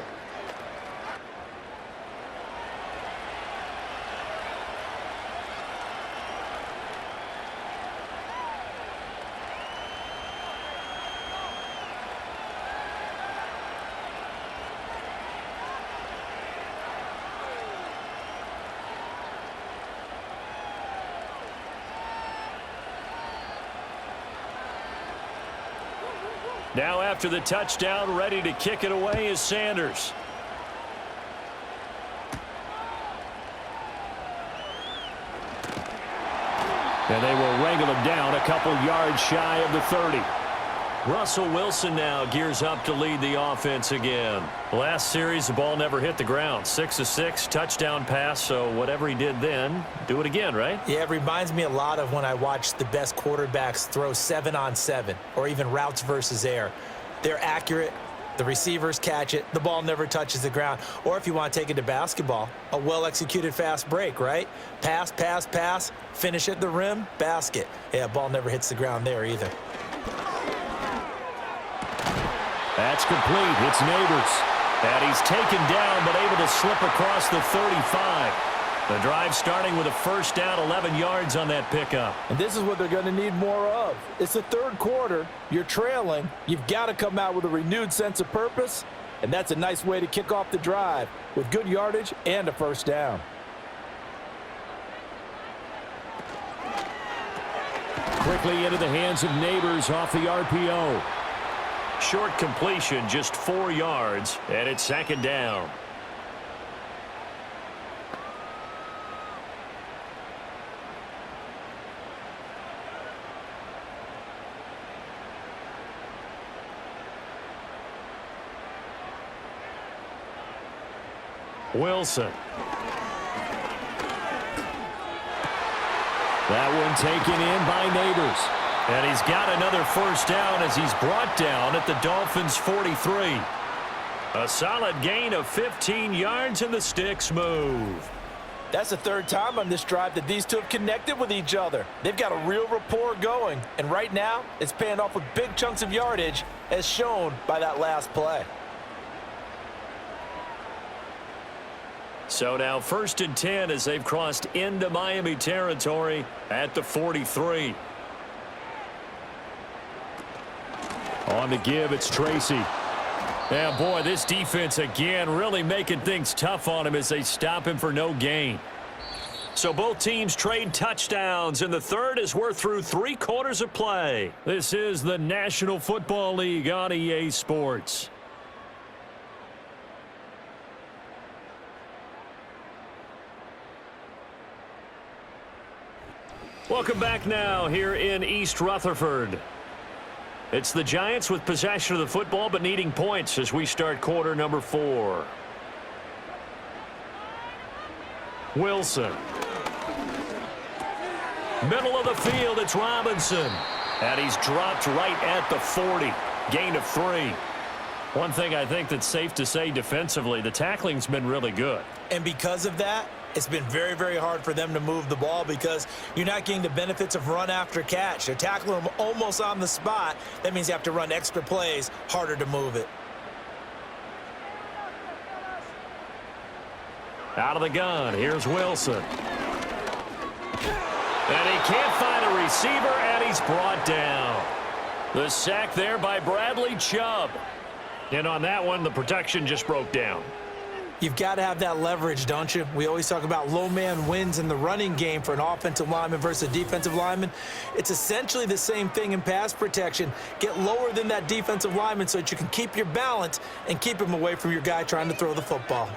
Now after the touchdown, ready to kick it away is Sanders. And they will wrangle him down a couple yards shy of the 30. Russell Wilson now gears up to lead the offense again. Last series, the ball never hit the ground. 6 of 6, touchdown pass, so whatever he did then, do it again, right? Yeah, it reminds me a lot of when I watch the best quarterbacks throw 7-on-7 or even routes versus air. They're accurate. The receivers catch it. The ball never touches the ground. Or if you want to take it to basketball, a well-executed fast break, right? Pass, pass, pass, finish at the rim, basket. Yeah, ball never hits the ground there either. That's complete. It's Neighbors. And he's taken down but able to slip across the 35. The drive starting with a first down, 11 yards on that pickup. And this is what they're going to need more of. It's the third quarter. You're trailing. You've got to come out with a renewed sense of purpose, and that's a nice way to kick off the drive with good yardage and a first down. Quickly into the hands of Neighbors off the RPO. Short completion, just 4 yards, and it's second down. Wilson. That one taken in by Neighbors. And he's got another first down as he's brought down at the Dolphins' 43. A solid gain of 15 yards, and the sticks move. That's the third time on this drive that these two have connected with each other. They've got a real rapport going, and right now it's paying off with big chunks of yardage as shown by that last play. So now 1st and 10 as they've crossed into Miami territory at the 43. On the give, it's Tracy. Yeah, boy, this defense again really making things tough on him as they stop him for no gain. So both teams trade touchdowns, and the third as we're through 3 quarters of play. This is the National Football League on EA Sports. Welcome back now here in East Rutherford. It's the Giants with possession of the football but needing points as we start quarter number 4. Wilson. Middle of the field, it's Robinson. And he's dropped right at the 40. Gain of 3. One thing I think that's safe to say defensively, the tackling's been really good. And because of that, it's been very, very hard for them to move the ball because you're not getting the benefits of run after catch. They're tackling them almost on the spot. That means you have to run extra plays, harder to move it. Out of the gun, here's Wilson. And he can't find a receiver, and he's brought down. The sack there by Bradley Chubb. And on that one, the protection just broke down. You've got to have that leverage, don't you? We always talk about low man wins in the running game for an offensive lineman versus a defensive lineman. It's essentially the same thing in pass protection. Get lower than that defensive lineman so that you can keep your balance and keep him away from your guy trying to throw the football.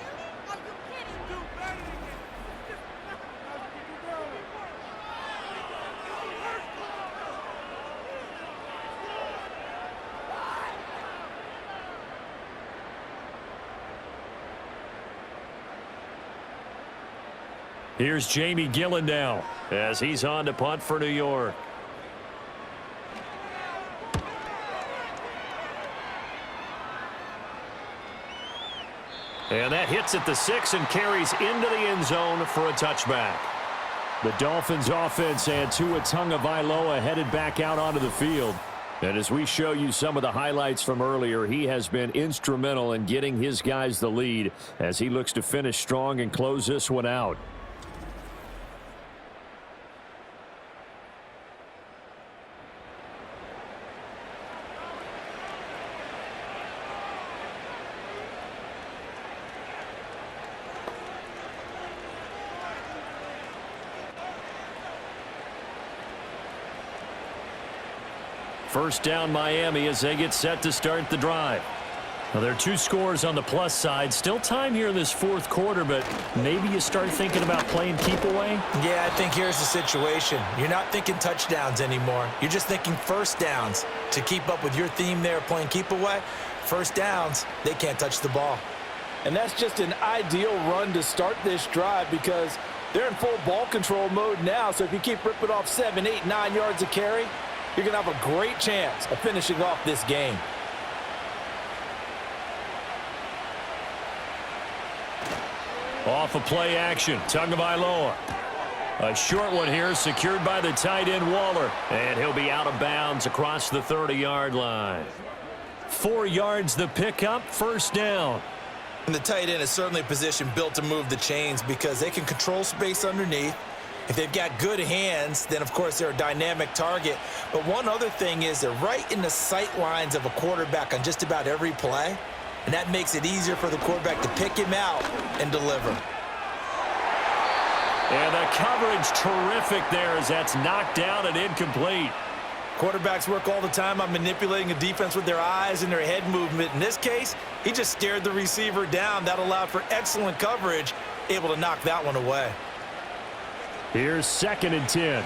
Here's Jamie Gillen now as he's on to punt for New York. And that hits at the 6 and carries into the end zone for a touchback. The Dolphins offense and Tua Tagovailoa headed back out onto the field. And as we show you some of the highlights from earlier, he has been instrumental in getting his guys the lead as he looks to finish strong and close this one out. First down Miami as they get set to start the drive. Now, there are 2 scores on the plus side. Still time here in this 4th quarter, but maybe you start thinking about playing keep away? Yeah, I think here's the situation. You're not thinking touchdowns anymore. You're just thinking first downs. To keep up with your theme there, playing keep away, first downs, they can't touch the ball. And that's just an ideal run to start this drive because they're in full ball control mode now. So if you keep ripping off 7, 8, 9 yards of carry, you're going to have a great chance of finishing off this game. Off of play action, Tagovailoa. A short one here secured by the tight end Waller. And he'll be out of bounds across the 30-yard line. 4 yards the pickup, first down. And the tight end is certainly a position built to move the chains because they can control space underneath. If they've got good hands, then, of course, they're a dynamic target. But one other thing is they're right in the sight lines of a quarterback on just about every play, and that makes it easier for the quarterback to pick him out and deliver. And the coverage terrific there as that's knocked down and incomplete. Quarterbacks work all the time on manipulating a defense with their eyes and their head movement. In this case, he just stared the receiver down. That allowed for excellent coverage, able to knock that one away. Here's 2nd and 10.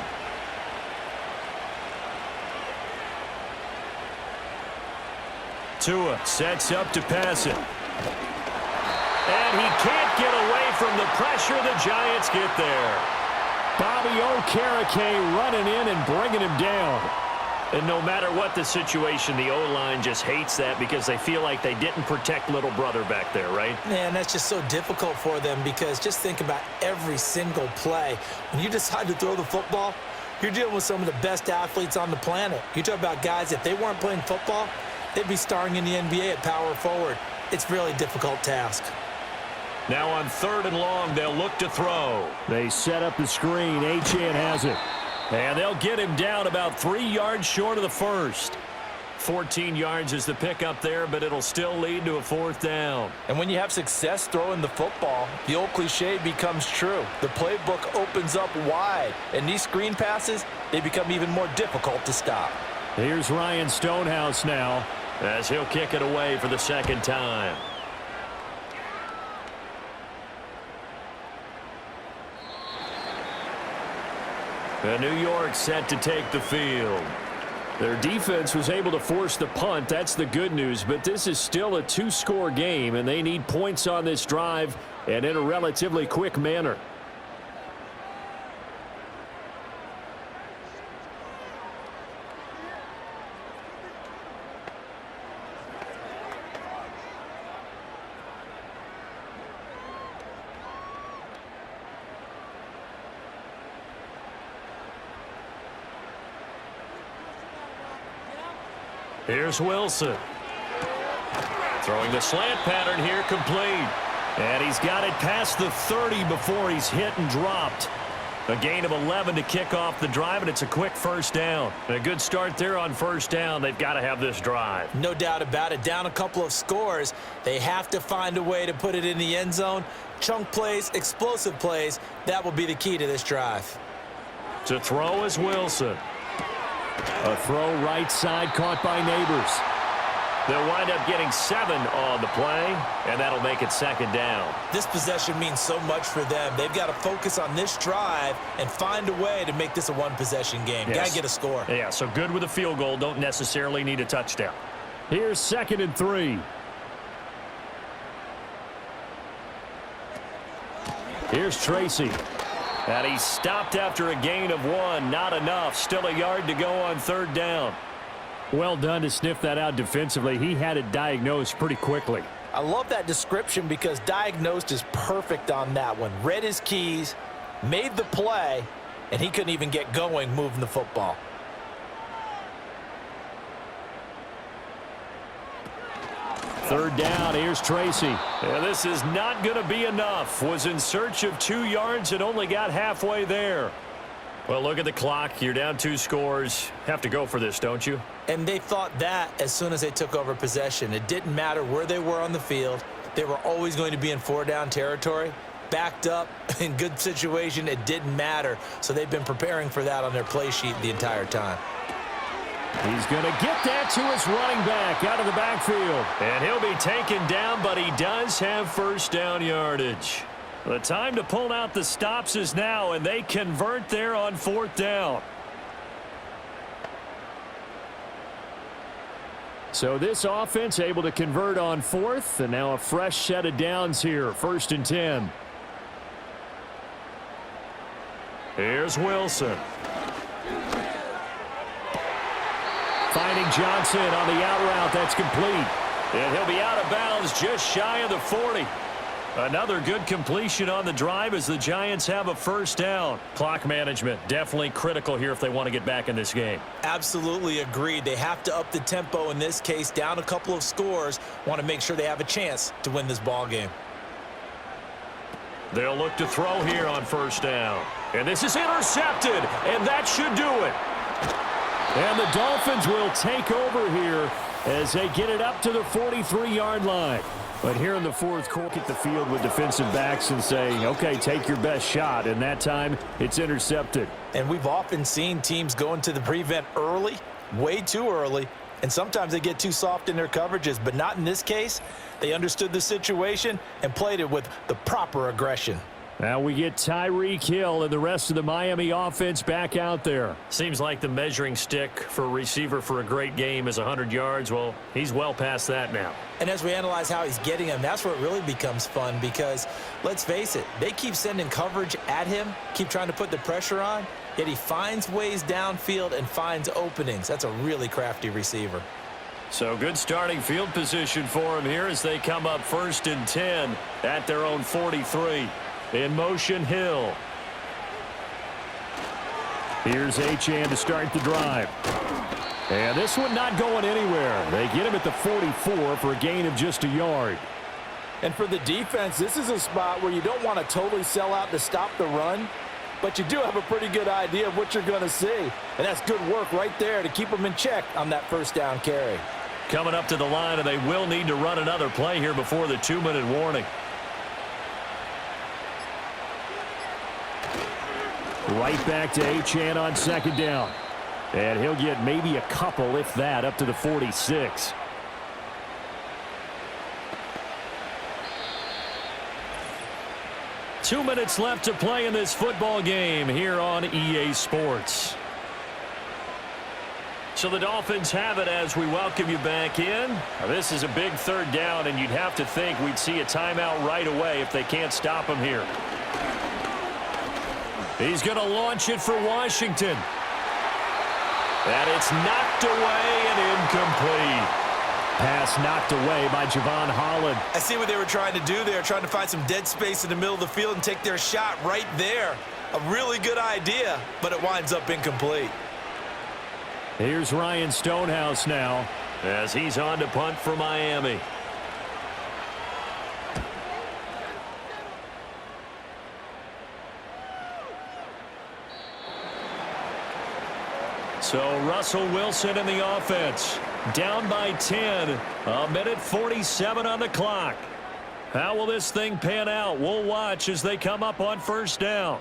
Tua sets up to pass it. And he can't get away from the pressure. The Giants get there. Bobby Okereke running in and bringing him down. And no matter what the situation, the O-line just hates that because they feel like they didn't protect little brother back there, right? Man, that's just so difficult for them because just think about every single play. When you decide to throw the football, you're dealing with some of the best athletes on the planet. You talk about guys, if they weren't playing football, they'd be starring in the NBA at power forward. It's a really difficult task. Now on 3rd and long, they'll look to throw. They set up the screen. Achane has it. And they'll get him down about 3 yards short of the first. 14 yards is the pickup there, but it'll still lead to a 4th down. And when you have success throwing the football, the old cliche becomes true. The playbook opens up wide, and these screen passes, they become even more difficult to stop. Here's Ryan Stonehouse now, as he'll kick it away for the 2nd time. And New York set to take the field. their defense was able to force the punt. That's the good news, but this is still a 2-score game, and they need points on this drive and in a relatively quick manner. Here's Wilson. Throwing the slant pattern here, complete. And he's got it past the 30 before he's hit and dropped. A gain of 11 to kick off the drive, and it's a quick first down. A good start there on first down. They've got to have this drive. No doubt about it. Down a couple of scores. They have to find a way to put it in the end zone. Chunk plays, explosive plays. That will be the key to this drive. To throw is Wilson. A throw right side caught by Neighbors. They'll wind up getting 7 on the play, and that'll make it second down. This possession means so much for them. They've got to focus on this drive and find a way to make this a one-possession game. Yes. Got to get a score. Yeah, so good with a field goal. Don't necessarily need a touchdown. Here's 2nd and 3. Here's Tracy. And he stopped after a gain of 1. Not enough. Still a yard to go on third down. Well done to sniff that out defensively. He had it diagnosed pretty quickly. I love that description because diagnosed is perfect on that one. Read his keys, made the play, and he couldn't even get going moving the football. Third down, here's Tracy. Yeah, this is not going to be enough. Was in search of 2 yards and only got halfway there. Well, look at the clock. You're down 2 scores. Have to go for this, don't you? And they thought that as soon as they took over possession. It didn't matter where they were on the field. They were always going to be in 4-down territory. Backed up, in good situation, it didn't matter. So they've been preparing for that on their play sheet the entire time. He's going to get that to his running back out of the backfield. And he'll be taken down, but he does have first down yardage. The time to pull out the stops is now, and they convert there on 4th down. So this offense able to convert on 4th, and now a fresh set of downs here, 1st and 10. Here's Wilson. Finding Johnson on the out route. That's complete. And he'll be out of bounds just shy of the 40. Another good completion on the drive as the Giants have a first down. Clock management definitely critical here if they want to get back in this game. Absolutely agreed. They have to up the tempo in this case, down a couple of scores. Want to make sure they have a chance to win this ball game. They'll look to throw here on first down. And this is intercepted, and that should do it. And the Dolphins will take over here as they get it up to the 43-yard line. But here in the fourth quarter, at the field with defensive backs and say, okay, take your best shot. And that time, it's intercepted. And we've often seen teams go into the prevent early, way too early, and sometimes they get too soft in their coverages, but not in this case. They understood the situation and played it with the proper aggression. Now we get Tyreek Hill and the rest of the Miami offense back out there. Seems like the measuring stick for a receiver for a great game is 100 yards. Well, he's well past that now. And as we analyze how he's getting them, that's where it really becomes fun because, let's face it, they keep sending coverage at him, keep trying to put the pressure on, yet he finds ways downfield and finds openings. That's a really crafty receiver. So good starting field position for him here as they come up 1st and 10 at their own 43. In motion, Hill. Here's Achane to start the drive. And this one not going anywhere. They get him at the 44 for a gain of just a yard. And for the defense, this is a spot where you don't want to totally sell out to stop the run, but you do have a pretty good idea of what you're going to see. And that's good work right there to keep them in check on that first down carry. Coming up to the line, and they will need to run another play here before the 2-minute warning. Right back to Achane on 2nd down. And he'll get maybe a couple, if that, up to the 46. Two minutes left to play in this football game here on EA Sports. So the Dolphins have it as we welcome you back in. Now, this is a big 3rd down, and you'd have to think we'd see a timeout right away if they can't stop him here. He's going to launch it for Washington. And it's knocked away and incomplete. Pass knocked away by Javon Holland. I see what they were trying to do there, trying to find some dead space in the middle of the field and take their shot right there. A really good idea, but it winds up incomplete. Here's Ryan Stonehouse now as he's on to punt for Miami. So Russell Wilson in the offense. Down by 10. A minute 47 on the clock. How will this thing pan out? We'll watch as they come up on 1st down.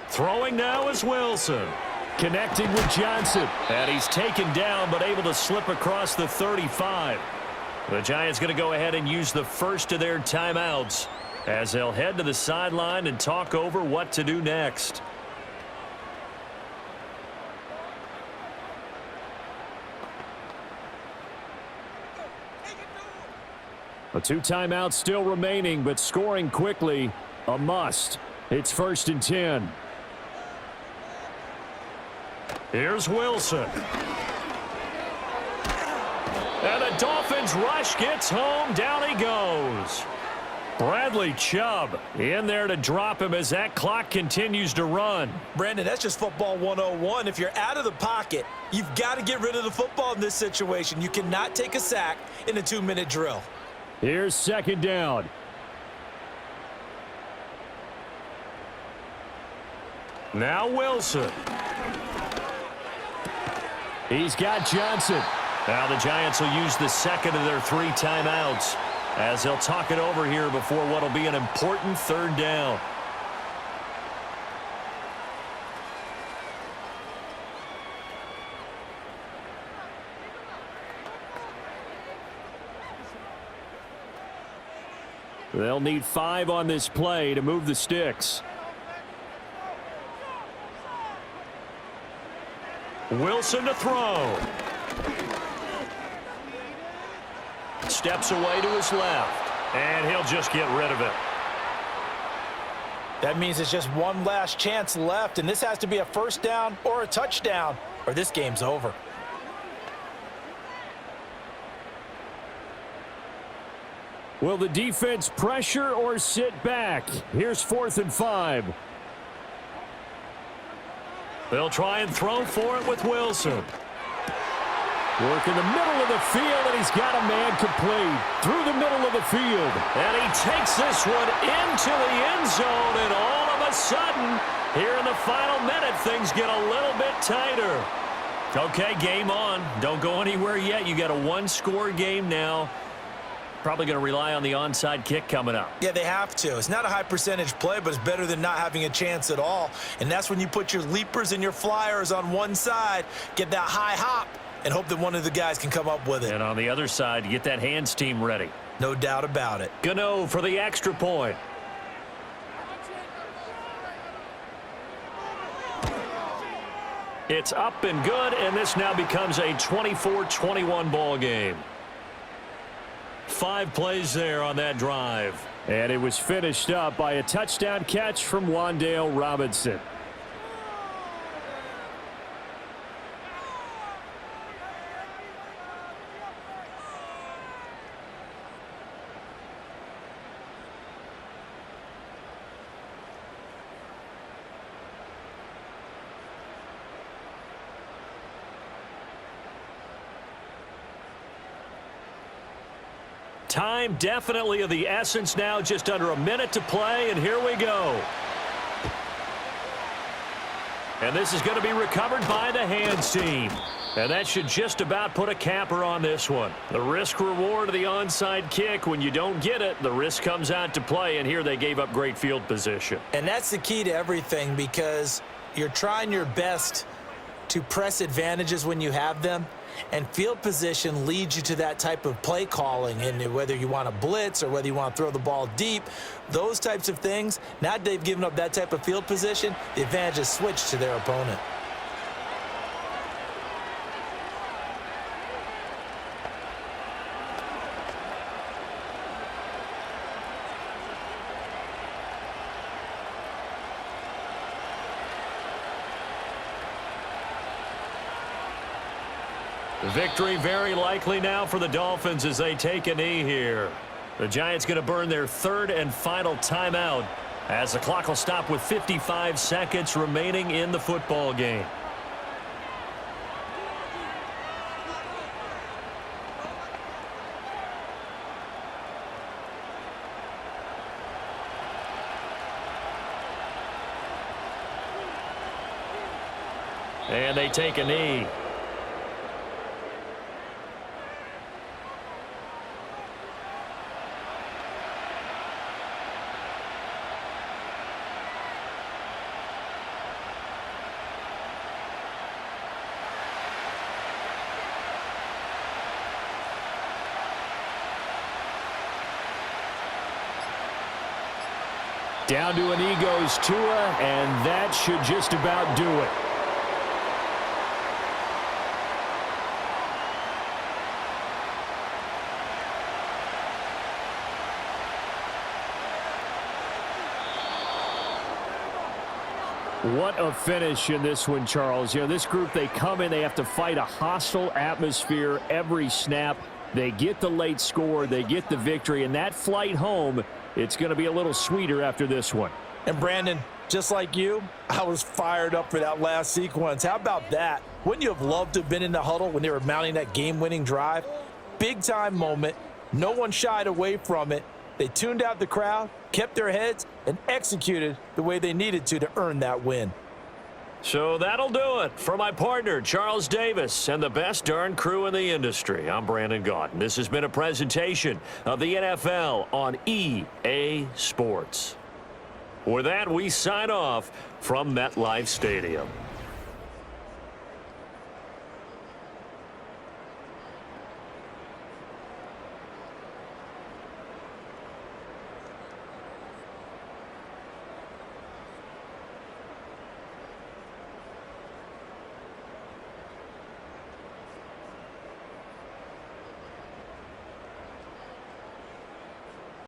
Throwing now is Wilson. Connecting with Johnson. And he's taken down but able to slip across the 35. The Giants going to go ahead and use the first of their timeouts as they'll head to the sideline and talk over what to do next. A 2 timeouts still remaining, but scoring quickly, a must. It's 1st and 10. Here's Wilson. And the Dolphins rush gets home. Down he goes. Bradley Chubb in there to drop him as that clock continues to run. Brandon, that's just football 101. If you're out of the pocket, you've got to get rid of the football in this situation. You cannot take a sack in a 2-minute drill. Here's 2nd down. Now Wilson. He's got Johnson. Now the Giants will use the 2nd of their 3 timeouts as they'll talk it over here before what will be an important 3rd down. They'll need 5 on this play to move the sticks. Wilson to throw. Steps away to his left. And he'll just get rid of it. That means it's just one last chance left, and this has to be a first down or a touchdown, or this game's over. Will the defense pressure or sit back? Here's 4th and 5. They'll try and throw for it with Wilson. Work in the middle of the field, and he's got a man complete through the middle of the field. And he takes this one into the end zone, and all of a sudden, here in the final minute, things get a little bit tighter. Okay, game on. Don't go anywhere yet. You got a one-score game now. Probably going to rely on the onside kick coming up. Yeah, they have to. It's not a high percentage play, but it's better than not having a chance at all. And that's when you put your leapers and your flyers on one side, get that high hop, and hope that one of the guys can come up with it. And on the other side, get that hands team ready. No doubt about it. Gano for the extra point. It's up and good, and this now becomes a 24-21 ball game. 5 plays there on that drive. And it was finished up by a touchdown catch from Wan'Dale Robinson. Time definitely of the essence now, just under a minute to play, and here we go. And this is going to be recovered by the hands team. And that should just about put a capper on this one. The risk-reward of the onside kick, when you don't get it, the risk comes out to play, and here they gave up great field position. And that's the key to everything, because you're trying your best to press advantages when you have them, and field position leads you to that type of play calling. And whether you want to blitz or whether you want to throw the ball deep, those types of things, now they've given up that type of field position, the advantage is switched to their opponent. Victory very likely now for the Dolphins as they take a knee here. The Giants going to burn their 3rd and final timeout as the clock will stop with 55 seconds remaining in the football game. And they take a knee. Down to a knee goes Tua, and that should just about do it. What a finish in this one, Charles. You know, this group, they come in, they have to fight a hostile atmosphere every snap. They get the late score, they get the victory, and that flight home, it's going to be a little sweeter after this one. And Brandon, just like you, I was fired up for that last sequence. How about that? Wouldn't you have loved to have been in the huddle when they were mounting that game-winning drive? Big-time moment. No one shied away from it. They tuned out the crowd, kept their heads, and executed the way they needed to earn that win. So that'll do it for my partner, Charles Davis, and the best darn crew in the industry. I'm Brandon Gaudin. This has been a presentation of the NFL on EA Sports. With that, we sign off from MetLife Stadium.